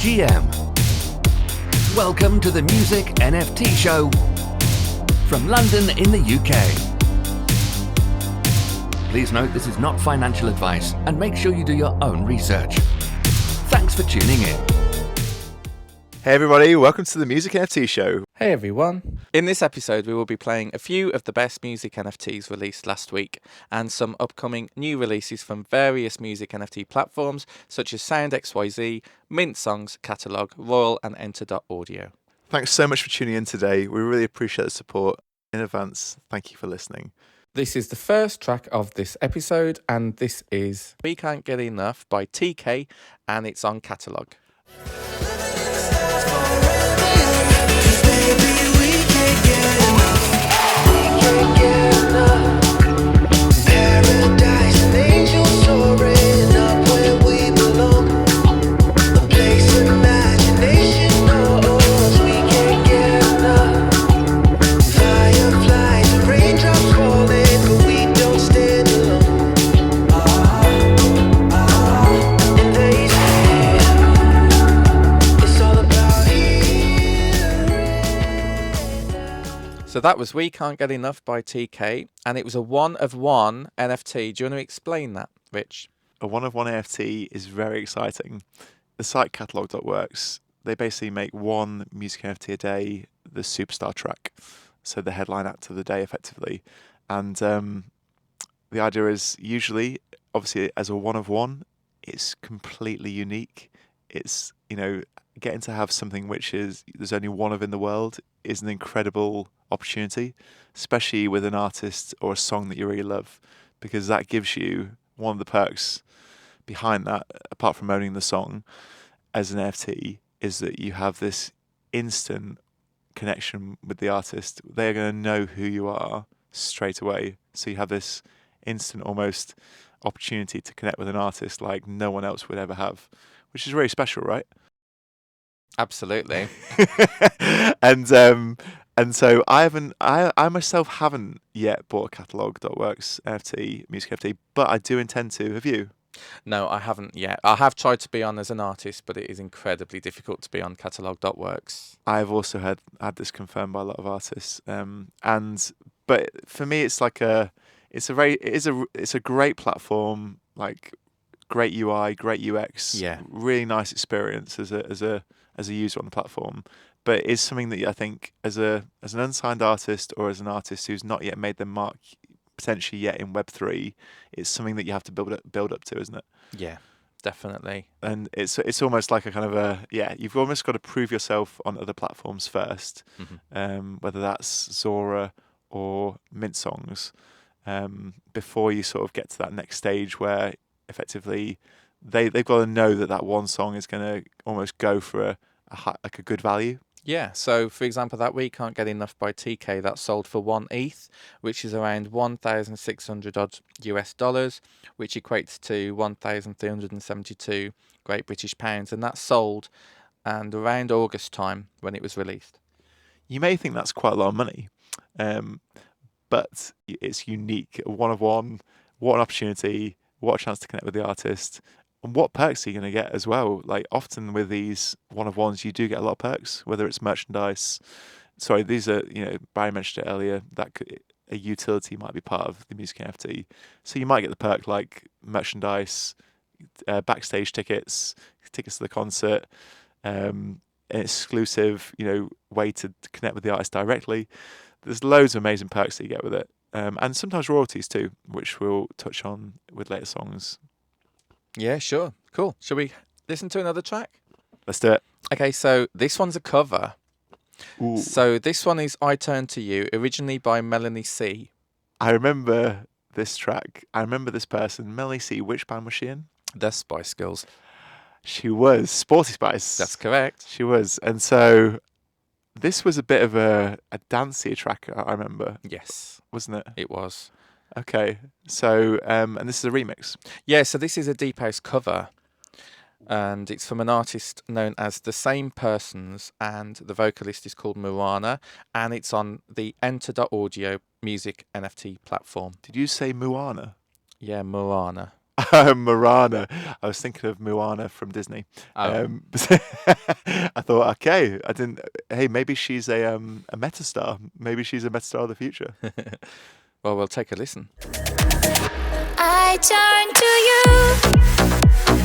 GM. Welcome to the Music NFT Show from London in the UK. Please note this is not financial advice and make sure you do your own research. Thanks for tuning in. Hey everybody, welcome to the Music NFT Show. Hey everyone. In this episode we will be playing a few of the best music NFTs released last week and some upcoming new releases from various music NFT platforms such as Sound XYZ, Mint Songs, Catalog, Royal and Enter.audio. Thanks so much for tuning in today. We really appreciate the support. In advance, thank you for listening. This is the first track of this episode and this is We Can't Get Enough by TK and it's on Catalog. So that was We Can't Get Enough by TK, and it was a one-of-one NFT. Do you want to explain that, Rich? A one-of-one NFT is very exciting. The site Catalog.works, they basically make one music NFT a day, the superstar track, so the headline act of the day, effectively. And the idea is usually, obviously, as a one-of-one, it's completely unique. It's, getting to have something which is there's only one of in the world is an incredible opportunity, especially with an artist or a song that you really love, because that gives you one of the perks behind that, apart from owning the song as an NFT, is that you have this instant connection with the artist. They're going to know who you are straight away. So you have this instant almost opportunity to connect with an artist like no one else would ever have, which is really special, right? Absolutely. And so I myself haven't yet bought a Catalog.works NFT, music NFT, but I do intend to. Have you? No, I haven't yet. I have tried to be on as an artist, but it is incredibly difficult to be on Catalog.works. I've also had this confirmed by a lot of artists. But for me, it's like it's a great platform, like great UI, great UX, Yeah, really nice experience as a user on the platform. But it is something that I think as an unsigned artist or as an artist who's not yet made their mark potentially yet in Web3, it's something that you have to build up to, isn't it? yeah, definitely. And it's almost like a kind of you've almost got to prove yourself on other platforms first, whether that's Zora or Mint Songs, before you sort of get to that next stage where effectively they've got to know that one song is going to almost go for a good value. Yeah, so for example, that We Can't Get Enough by TK, that sold for 1 ETH, which is around $1,600 odd US, which equates to 1,372 Great British pounds, and that sold and around August time when it was released. You may think that's quite a lot of money, but it's unique. One of one, what an opportunity, what a chance to connect with the artist. And what perks are you going to get as well? Like often with these one-of-ones, you do get a lot of perks, whether it's merchandise. Sorry, these are, Barrie mentioned it earlier, that a utility might be part of the music NFT. So you might get the perk like merchandise, backstage tickets to the concert, an exclusive, way to connect with the artist directly. There's loads of amazing perks that you get with it. And sometimes royalties too, which we'll touch on with later songs. Yeah, sure. Cool. Shall we listen to another track? Let's do it. Okay, so this one's a cover. Ooh. So this one is I Turn to You, originally by Melanie C. I remember this track. I remember this person. Melanie C. Which band was she in? The Spice Girls. She was Sporty Spice. That's correct. She was. And so this was a bit of a dancey track, I remember. Yes. Wasn't it? It was. Okay. So, and this is a remix. Yeah, so this is a Deep House cover. And it's from an artist known as The Same Persons, and the vocalist is called Moana, and it's on the Enter.audio music NFT platform. Did you say Moana? Yeah, Moana. Moana. I was thinking of Moana from Disney. Oh. I thought, okay, I didn't. Hey, maybe she's a metastar. Maybe she's a metastar of the future. Well, we'll take a listen. I turn to you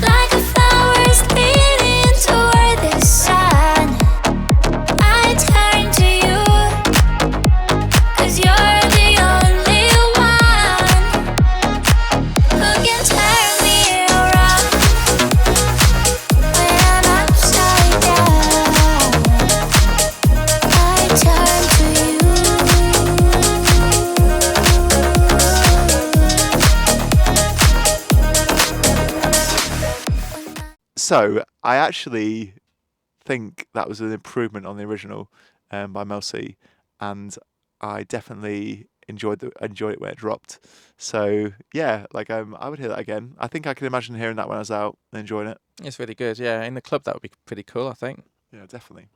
like a flower's leaning toward the sun. I turn to you 'cause you're the only one who can turn me around when I'm upside down. I turn to you. So I actually think that was an improvement on the original by Mel C, and I definitely enjoyed it when it dropped. So yeah, like I would hear that again. I think I can imagine hearing that when I was out and enjoying it. It's really good. Yeah, in the club that would be pretty cool, I think. Yeah, definitely.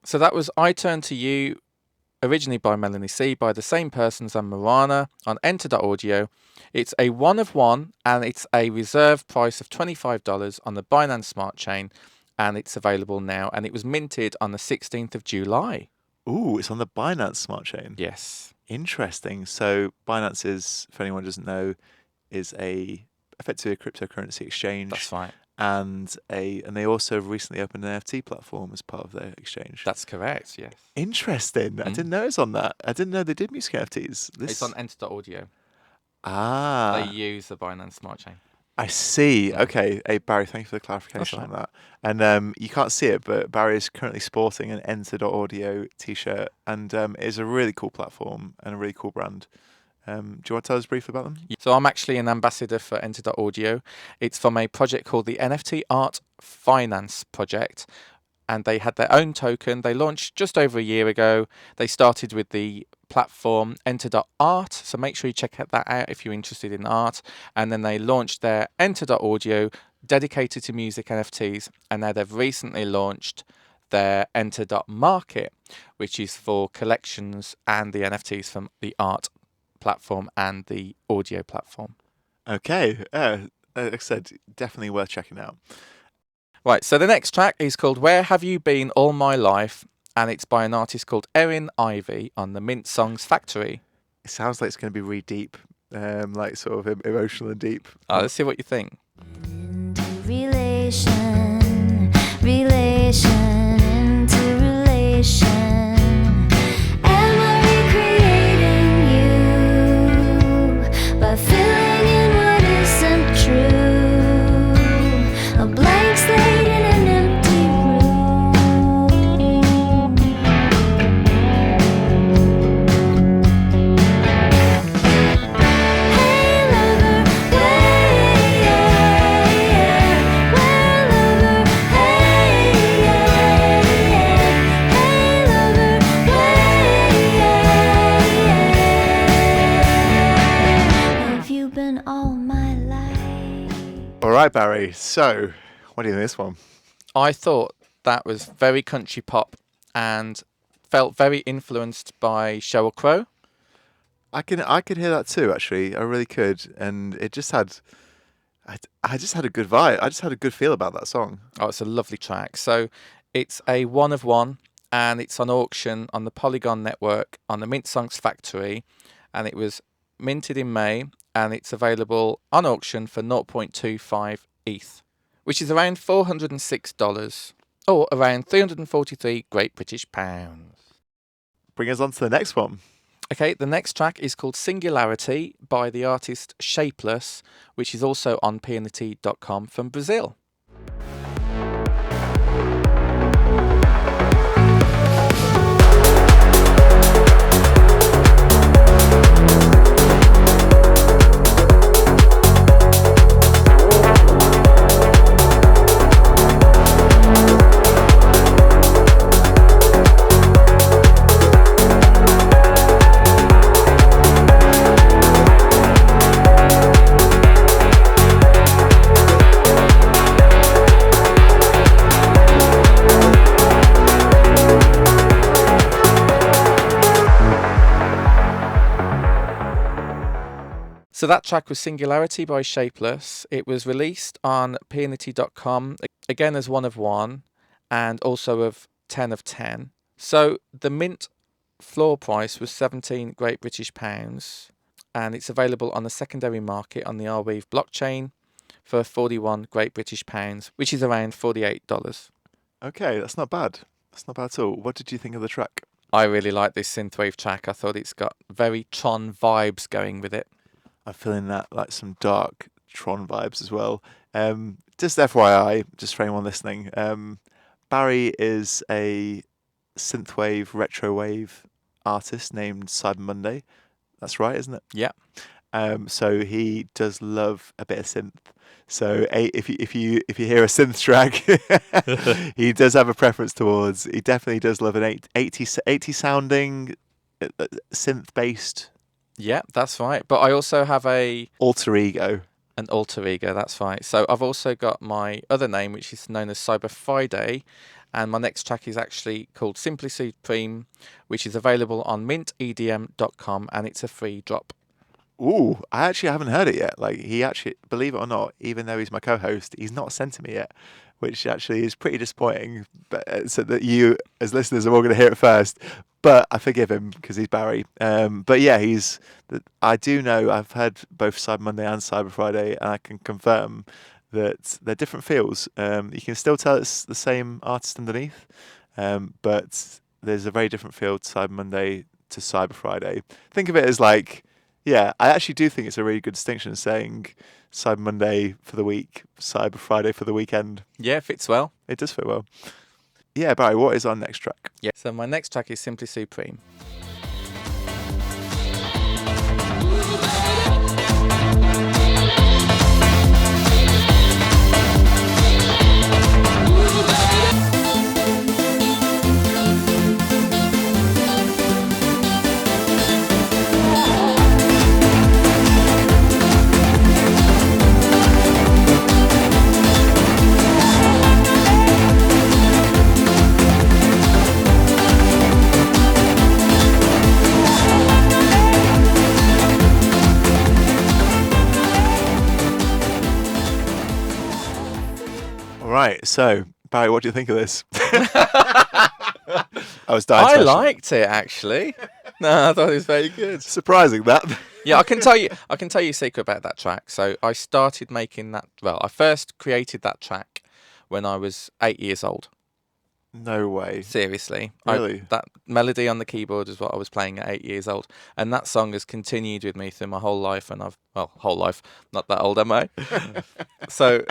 So that was I Turn to You, originally by Melanie C, by the same persons as Moana on Enter.audio. It's a 1 of 1 and it's a reserve price of $25 on the Binance Smart Chain, and it's available now, and it was minted on the 16th of July. Ooh, it's on the Binance Smart Chain. Yes. Interesting. So Binance is, for anyone who doesn't know, is effectively a cryptocurrency exchange. That's right. And they also recently opened an NFT platform as part of their exchange. That's correct, yes. Interesting. I didn't know it's on that. I didn't know they did music NFTs. It's on Enter.audio. Ah. They use the Binance Smart Chain. I see. Okay. Hey, Barry, thank you for the clarification on that. And you can't see it, but Barry is currently sporting an Enter.audio t-shirt, and it is a really cool platform and a really cool brand. Do you want to tell us briefly about them? So I'm actually an ambassador for Enter.audio. It's from a project called the NFT Art Finance Project, and they had their own token. They launched just over a year ago. They started with the platform Enter.art, so make sure you check that out if you're interested in art. And then they launched their Enter.audio, dedicated to music NFTs, and now they've recently launched their Enter.market, which is for collections and the NFTs from the art platform and the audio platform. Okay. Like I said, definitely worth checking out. Right, so the next track is called Where Have You Been All My Life, and it's by an artist called Erin Ivy on the Mint Songs Factory. It sounds like it's going to be really deep, like sort of emotional and deep. Let's see what you think. Relation, into relation. Am I recreating you by filling in what isn't true? A blank slate in an empty room. Hey lover, have you been all my life? All right, Barry. So, what do you think of this one? I thought that was very country pop and felt very influenced by Sheryl Crow. I could hear that too. Actually, I really could, and it just had. I just had a good vibe. I just had a good feel about that song. Oh, it's a lovely track. So it's a 1 of 1, and it's on auction on the Polygon network on the Mint Songs Factory, and it was minted in May, and it's available on auction for 0.25 ETH, which is around $406, or around 343 Great British pounds. Bring us on to the next one. Okay, the next track is called Singularity by the artist Shapeless, which is also on pnt.com from Brazil. So that track was Singularity by Shapeless. It was released on peonity.com, again as 1 of 1, and also of 10 of 10. So the mint floor price was 17 Great British pounds, and it's available on the secondary market on the Arweave blockchain for 41 Great British pounds, which is around $48. Okay, that's not bad. That's not bad at all. What did you think of the track? I really like this synthwave track. I thought it's got very Tron vibes going with it. I'm feeling that, like some dark Tron vibes as well. Just FYI, just for anyone listening, Barrie is a synthwave, retrowave artist named Cyber Monday. That's right, isn't it? Yeah. So he does love a bit of synth. So if you hear a synth track, he does have a preference towards. He definitely does love an 80 sounding synth based. Yeah, that's right. But I also have an alter ego. That's right. So I've also got my other name, which is known as Cyber Friday, and my next track is actually called Simply Supreme, which is available on mintedm.com, and it's a free drop. Ooh, I actually haven't heard it yet. Like, he actually, believe it or not, even though he's my co-host, he's not sent to me yet, which actually is pretty disappointing. But so that you, as listeners, are all going to hear it first. But I forgive him because he's Barrie. But yeah, I do know, I've heard both Cyber Monday and Cyber Friday, and I can confirm that they're different feels. You can still tell it's the same artist underneath, but there's a very different feel to Cyber Monday to Cyber Friday. Think of it as like, yeah, I actually do think it's a really good distinction saying Cyber Monday for the week, Cyber Friday for the weekend. Yeah, it fits well. It does fit well. Yeah, Barrie, what is our next track? Yeah, so my next track is Simply Supreme. Right, so Barrie, what do you think of this? I was dying. I liked it actually. No, I thought it was very good. Surprising that. Yeah, I can tell you a secret about that track. So I started making that. Well, I first created that track when I was 8 years old. No way. Seriously. Really? That melody on the keyboard is what I was playing at 8 years old. And that song has continued with me through my whole life. And whole life, not that old, am I? So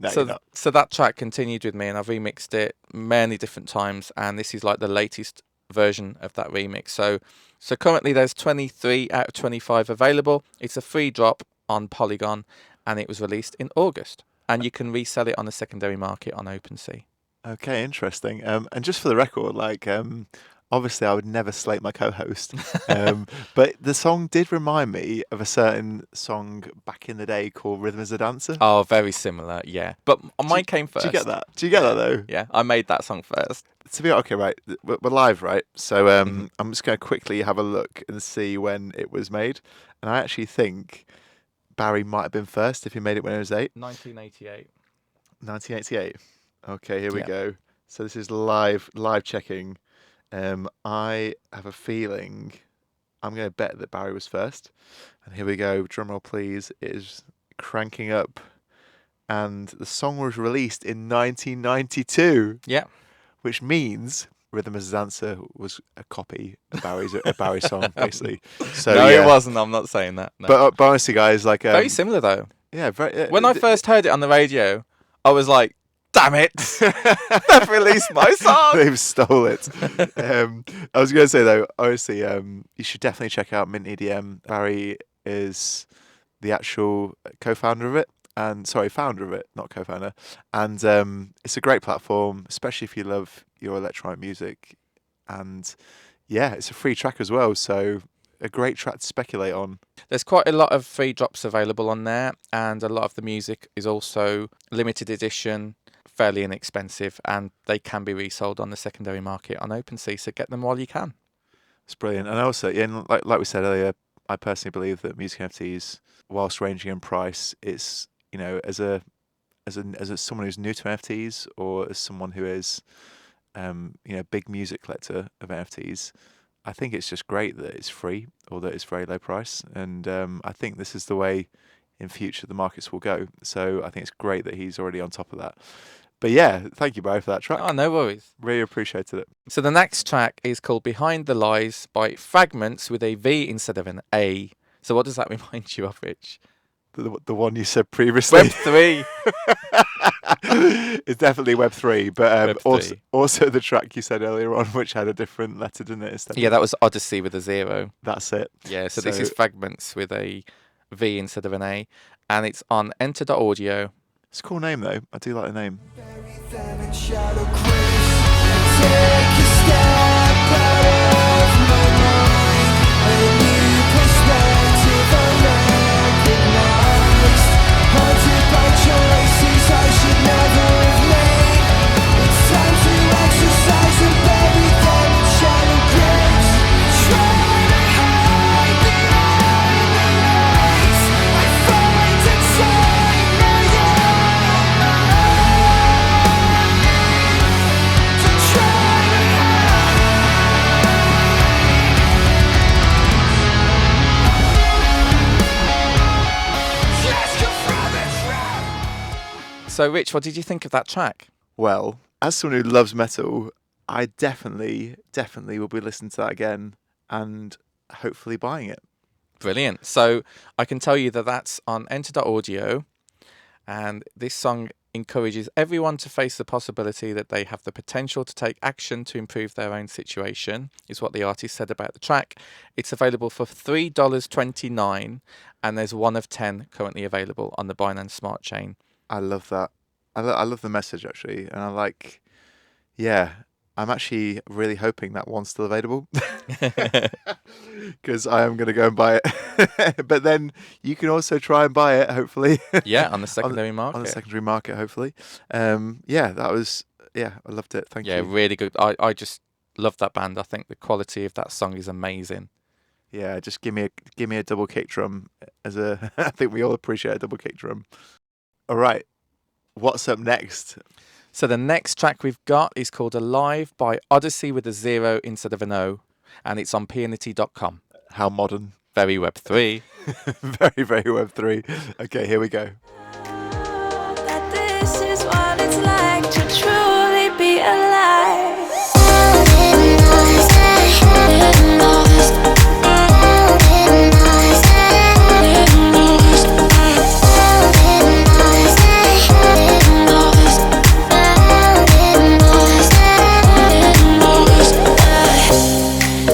that track continued with me, and I've remixed it many different times. And this is like the latest version of that remix. So currently there's 23 out of 25 available. It's a free drop on Polygon, and it was released in August. And you can resell it on the secondary market on OpenSea. Okay, interesting. And just for the record, like, obviously I would never slate my co-host, but the song did remind me of a certain song back in the day called Rhythm is a Dancer. Oh, very similar, yeah. But mine came first. Do you get that? Do you get that though? Yeah, I made that song first. To be okay, right? We're live, right? So I'm just going to quickly have a look and see when it was made, and I actually think Barrie might have been first if he made it when he was 8. 1988. 1988. Okay, here we go. So this is live checking. I have a feeling I'm going to bet that Barrie was first. And here we go. Drum roll, please. It is cranking up. And the song was released in 1992. Yeah. Which means Rhythm is a Dancer was a copy of a Barrie song, basically. So, no, yeah. It wasn't. I'm not saying that. No. But honestly, guys, like... very similar, though. Yeah, very... when I first heard it on the radio, I was like, damn it, they've released my song. They've stole it. I was going to say, though, honestly, you should definitely check out Mint EDM. Barrie is the actual founder of it, not co-founder. And it's a great platform, especially if you love your electronic music. And yeah, it's a free track as well, so a great track to speculate on. There's quite a lot of free drops available on there, and a lot of the music is also limited edition, fairly inexpensive, and they can be resold on the secondary market on OpenSea, so get them while you can. It's brilliant. And also, yeah, like we said earlier, I personally believe that music NFTs, whilst ranging in price, it's, you know, as someone who's new to NFTs, or as someone who is, you know, a big music collector of NFTs, I think it's just great that it's free or that it's very low price. And I think this is the way in future the markets will go. So I think it's great that he's already on top of that. But yeah, thank you, Barry, for that track. Oh, no worries. Really appreciated it. So the next track is called Behind the Lies by Fragments with a V instead of an A. So what does that remind you of, Rich? The one you said previously. Web3. It's definitely Web3, but Web3. also the track you said earlier on, which had a different letter, didn't it? Instead Yeah, of- that was Odyssey with a 0. That's it. Yeah, so this So- is Fragments with a V instead of an A. And it's on Enter.audio. It's a cool name, though. I do like the name. So, Rich, what did you think of that track? Well, as someone who loves metal, I definitely will be listening to that again and hopefully buying it. Brilliant. So I can tell you that that's on Enter.audio, and this song encourages everyone to face the possibility that they have the potential to take action to improve their own situation, is what the artist said about the track. It's available for $3.29, and there's 1 of 10 currently available on the Binance Smart Chain. I love that. I love the message, actually. And I like, yeah, I'm actually really hoping that one's still available. Because I am going to go and buy it. But then you can also try and buy it, hopefully. Yeah, on the secondary market. On the secondary market, hopefully. Yeah, that was, I loved it. Thank Yeah, you. really good. I just love that band. I think the quality of that song is amazing. Yeah, just give me a double kick drum. I think we all appreciate a double kick drum. All right, what's up next? So the next track we've got is called Alive by Odyssey with a 0 instead of an O, and it's on peernity.com. How modern. Very Web3. Very, very Web3. Okay, here we go. That this is what it's like to truly be alive.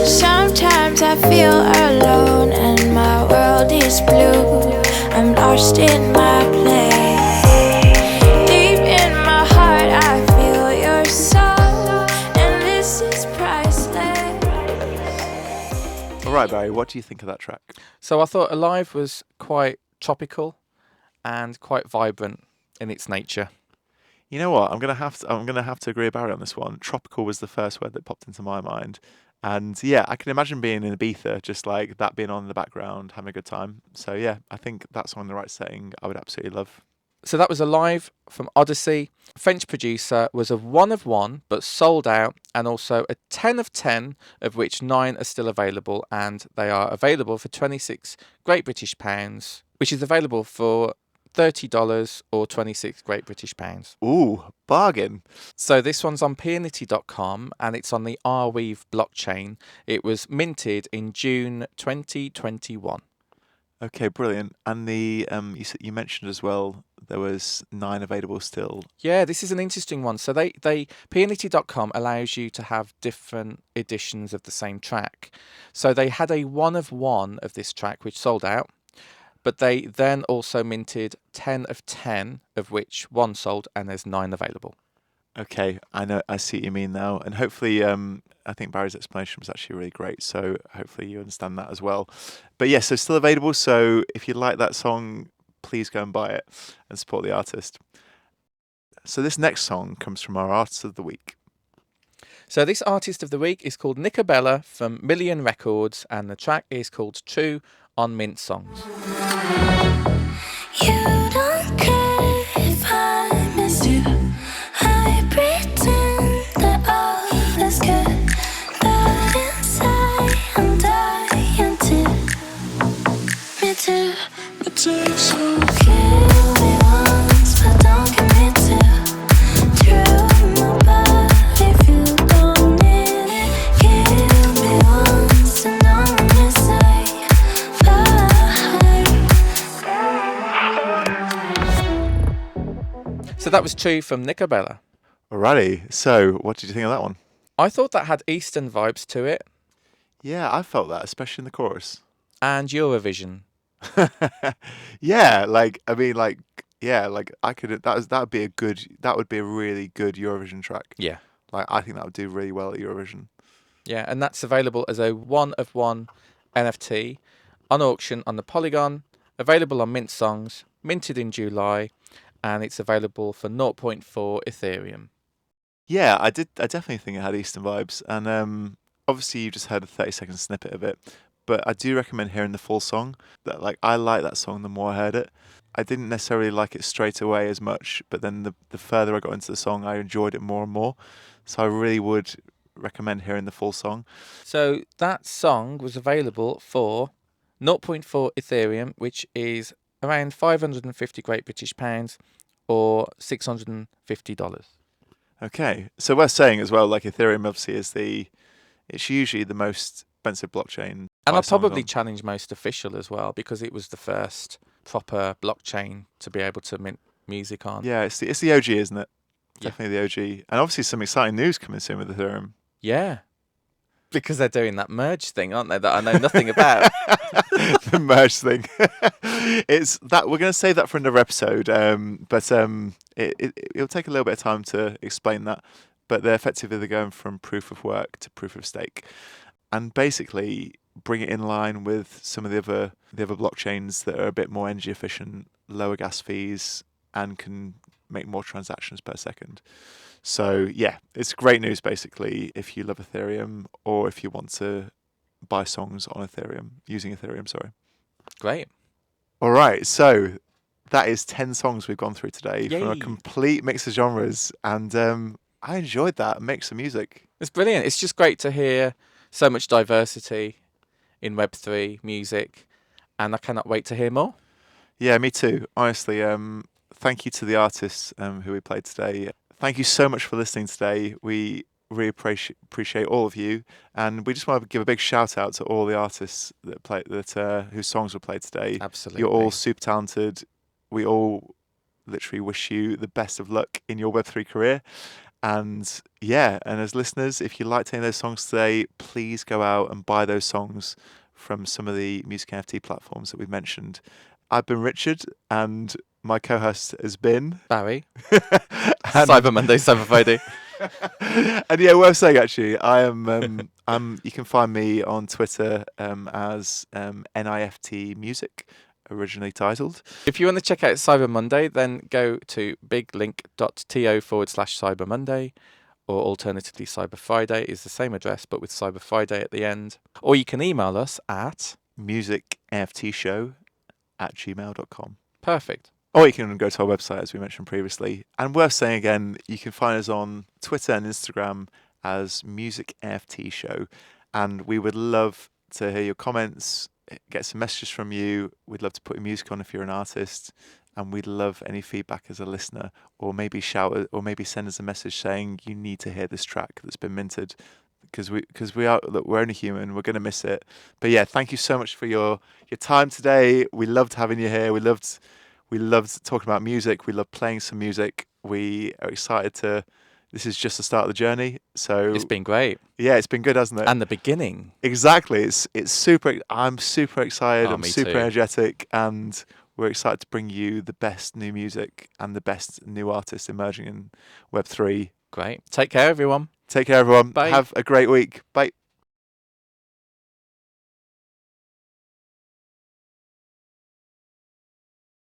Sometimes I feel alone and my world is blue. I'm lost in my place. Deep in my heart I feel your soul, and this is priceless. All right, Barry, what do you think of that track? So I thought Alive was quite tropical and quite vibrant in its nature. You know what? I'm gonna have to agree with Barry on this one. Tropical was the first word that popped into my mind. And yeah, I can imagine being in Ibiza, just like that being on in the background, having a good time. So yeah, I think that song in the right setting, I would absolutely love. So that was Alive from Odyssey. French producer, was a 1 of 1, but sold out, and also a 10 of 10, of which 9 are still available, and they are available for 26 Great British pounds, which is available for $30 or 26 Great British pounds. Ooh, bargain. So this one's on peernity.com, and it's on the Arweave blockchain. It was minted in June 2021. Okay, brilliant. And the you mentioned as well there was 9 available still. Yeah, this is an interesting one. So they peernity.com allows you to have different editions of the same track. So they had a 1 of 1 of this track which sold out, but they then also minted 10 of 10, of which 1 sold, and there's 9 available. Okay, I see what you mean now. And hopefully, I think Barry's explanation was actually really great. So hopefully you understand that as well. But yes, so still available. So if you like that song, please go and buy it and support the artist. So this next song comes from our Artist of the Week. So this artist of the week is called Nicabella from Million Records, and the track is called True on Mint Songs. You don't care if I miss you. I pretend that all is good, but inside I'm dying to. Me too, me too. So kill me once, but don't kill me too. Through my body if you don't need it. Kill me once and don't let me say bye. So that was True from Nicabella. Alrighty, so what did you think of that one? I thought that had Eastern vibes to it, Yeah, I felt that, especially in the chorus. and Eurovision. Yeah, like I mean, like I could that would be a really good Eurovision track. Yeah. Like I think that would do really well at Eurovision. Yeah, and that's available as a one-of-one NFT on auction on the Polygon, available on Mint Songs, minted in July, and it's available for 0.4 Ethereum. Yeah, I definitely think it had Eastern vibes, and obviously you just heard a 30-second snippet of it, but I do recommend hearing the full song. That like I like that song the more I heard it. I didn't necessarily like it straight away as much, but then the further I got into the song, I enjoyed it more and more. So I really would recommend hearing the full song. So that song was available for 0.4 Ethereum, which is around 550 Great British pounds or $650. Okay, so we're saying as well, like Ethereum obviously it's usually the most expensive blockchain. And buy I'll songs probably on. challenge most official as well, because it was the first proper blockchain to be able to mint music on. Yeah, it's the OG, isn't it? Yeah. Definitely the OG, and obviously some exciting news coming soon with Ethereum. Yeah. Because they're doing that merge thing, aren't they? That I know nothing about. The merge thing. It's that we're going to save that for another episode. But it'll take a little bit of time to explain that. But they're effectively going from proof of work to proof of stake, and basically bring it in line with some of the other blockchains that are a bit more energy efficient, lower gas fees, and can make more transactions per second. So yeah, it's great news basically if you love Ethereum or if you want to buy songs on Ethereum, using Ethereum, sorry. Great. All right, so that is 10 songs we've gone through today from a Yay. complete mix of genres, and I enjoyed that mix of music. It's brilliant. It's just great to hear so much diversity in Web3 music, and I cannot wait to hear more. Yeah, me too. Honestly, thank you to the artists who we played today. Thank you so much for listening today. We really appreciate all of you, and we just want to give a big shout out to all the artists whose songs were played today. Absolutely. You're all super talented. We all literally wish you the best of luck in your Web3 career. And yeah, and as listeners, if you liked any of those songs today, please go out and buy those songs from some of the music NFT platforms that we've mentioned. I've been Richard, and my co-host has been Barrie. And- Cyber Monday, Cyber Friday. And yeah, worth saying actually, I am. You can find me on Twitter as NIFT Music, originally titled. If you want to check out Cyber Monday, then go to biglink.to/Cyber Monday, or alternatively Cyber Friday is the same address but with Cyber Friday at the end. Or you can email us at musicnftshow@gmail.com. perfect. Or you can go to our website, as we mentioned previously. And worth saying again, you can find us on Twitter and Instagram as Music NFT Show. And we would love to hear your comments, get some messages from you. We'd love to put your music on if you're an artist. And we'd love any feedback as a listener, or maybe maybe send us a message saying you need to hear this track that's been minted. Because we're only human, we're going to miss it. But yeah, thank you so much for your time today. We loved having you here. We loved talking about music. We love playing some music. We are excited to. This is just the start of the journey. So It's been great. yeah, it's been good, hasn't it? And the beginning. Exactly. It's super. I'm super excited. Oh, I'm me super too. energetic, and we're excited to bring you the best new music and the best new artists emerging in Web3. Great. Take care, everyone. Take care, everyone. Bye. Have a great week. Bye.